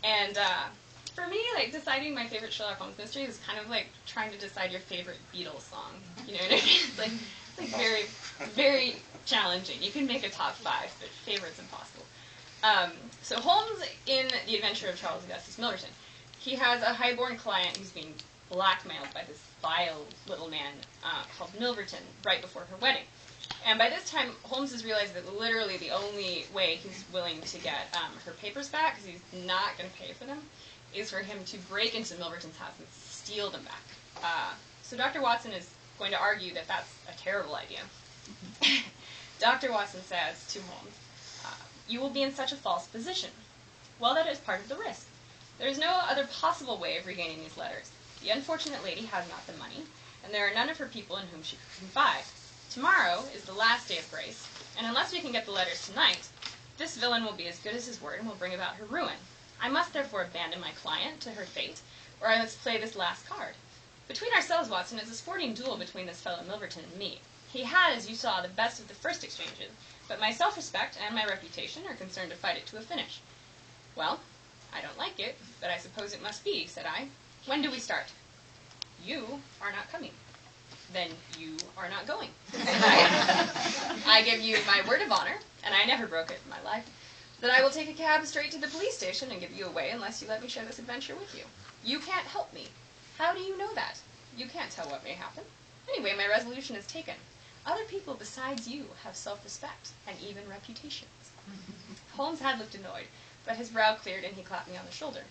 And for me, like, deciding my favorite Sherlock Holmes mystery is kind of like trying to decide your favorite Beatles song. You know what I mean? It's like very, very challenging. You can make a top 5, but favorite's impossible. So Holmes, in The Adventure of Charles Augustus Milverton, he has a highborn client who's being blackmailed by this vile little man called Milverton right before her wedding. And by this time, Holmes has realized that literally the only way he's willing to get her papers back, because he's not going to pay for them, is for him to break into Milverton's house and steal them back. So Dr. Watson is going to argue that that's a terrible idea. Dr. Watson says to Holmes, "You will be in such a false position." Well, that is part of the risk. There is no other possible way of regaining these letters. The unfortunate lady has not the money, and there are none of her people in whom she could confide. Tomorrow is the last day of grace, and unless we can get the letters tonight, this villain will be as good as his word and will bring about her ruin. I must therefore abandon my client to her fate, or I must play this last card. Between ourselves, Watson, it's a sporting duel between this fellow Milverton and me. He had, as you saw, the best of the first exchanges, but my self-respect and my reputation are concerned to fight it to a finish. Well, I don't like it, but I suppose it must be, said I. When do we start? You are not coming. Then you are not going. I give you my word of honor, and I never broke it in my life, that I will take a cab straight to the police station and give you away unless you let me share this adventure with you. You can't help me. How do you know that? You can't tell what may happen. Anyway, my resolution is taken. Other people besides you have self-respect and even reputations. Holmes had looked annoyed, but his brow cleared and he clapped me on the shoulder.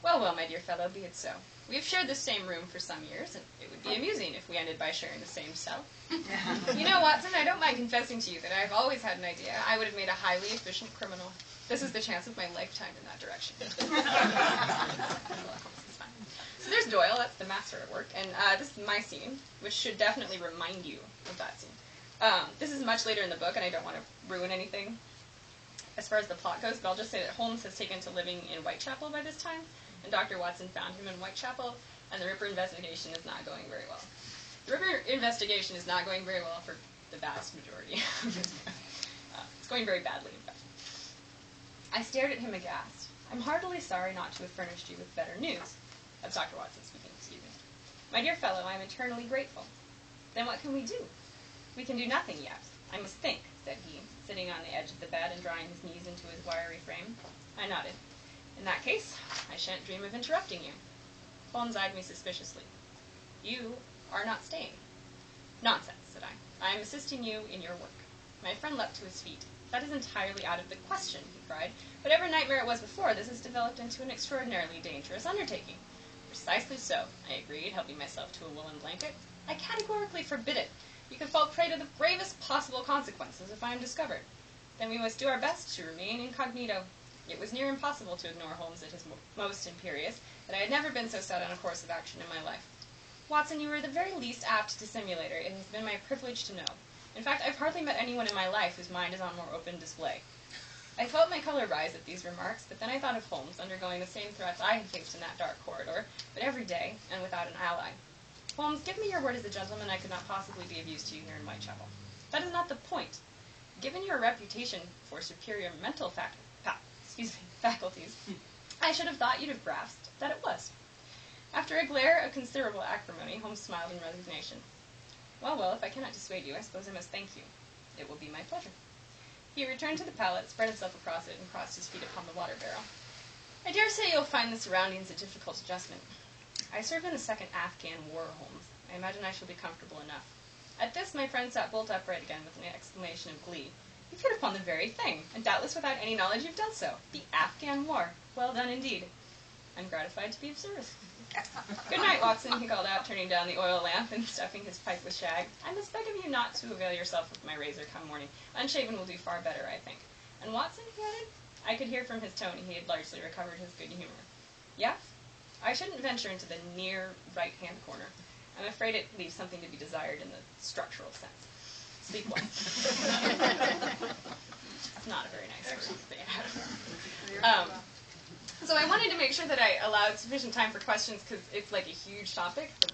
Well, well, my dear fellow, be it so. We have shared this same room for some years, and it would be amusing if we ended by sharing the same cell. You know, Watson, I don't mind confessing to you that I've always had an idea I would have made a highly efficient criminal. This is the chance of my lifetime in that direction. So there's Doyle, that's the master at work, and this is my scene, which should definitely remind you of that scene. This is much later in the book, and I don't want to ruin anything as far as the plot goes, but I'll just say that Holmes has taken to living in Whitechapel by this time, and Dr. Watson found him in Whitechapel, and the Ripper investigation is not going very well. The Ripper investigation is not going very well for the vast majority of this book. It's going very badly, in fact. I stared at him aghast. I'm heartily sorry not to have furnished you with better news. That's Dr. Watson speaking, excuse me. My dear fellow, I am eternally grateful. Then what can we do? We can do nothing yet. I must think, said he, sitting on the edge of the bed and drawing his knees into his wiry frame. I nodded. In that case, I shan't dream of interrupting you. Holmes eyed me suspiciously. You are not staying. Nonsense, said I. I am assisting you in your work. My friend leapt to his feet. That is entirely out of the question, he cried. Whatever nightmare it was before, this has developed into an extraordinarily dangerous undertaking. Precisely so, I agreed, helping myself to a woolen blanket. I categorically forbid it. You could fall prey to the gravest possible consequences if I am discovered. Then we must do our best to remain incognito. It was near impossible to ignore Holmes at his most imperious, but I had never been so set on a course of action in my life. Watson, you are the very least apt dissimulator it has been my privilege to know. In fact, I've hardly met anyone in my life whose mind is on more open display. I felt my color rise at these remarks, but then I thought of Holmes undergoing the same threats I had faced in that dark corridor, but every day, and without an ally. Holmes, give me your word as a gentleman I could not possibly be of use to you here in Whitechapel. That is not the point. Given your reputation for superior mental faculties, I should have thought you'd have grasped that it was. After a glare of considerable acrimony, Holmes smiled in resignation. Well, well, if I cannot dissuade you, I suppose I must thank you. It will be my pleasure. He returned to the pallet, spread himself across it, and crossed his feet upon the water barrel. I dare say you'll find the surroundings a difficult adjustment. I served in the Second Afghan War, Holmes. I imagine I shall be comfortable enough. At this, my friend sat bolt upright again with an exclamation of glee. You've hit upon the very thing, and doubtless without any knowledge you've done so. The Afghan War. Well done indeed. I'm gratified to be of service. Good night, Watson, he called out, turning down the oil lamp and stuffing his pipe with shag. I must beg of you not to avail yourself of my razor come morning. Unshaven will do far better, I think. And Watson, he added? I could hear from his tone he had largely recovered his good humor. Yes? I shouldn't venture into the near right-hand corner. I'm afraid it leaves something to be desired in the structural sense. Sleep well. It's not a very nice word to say. So I wanted to make sure that I allowed sufficient time for questions because it's like a huge topic, the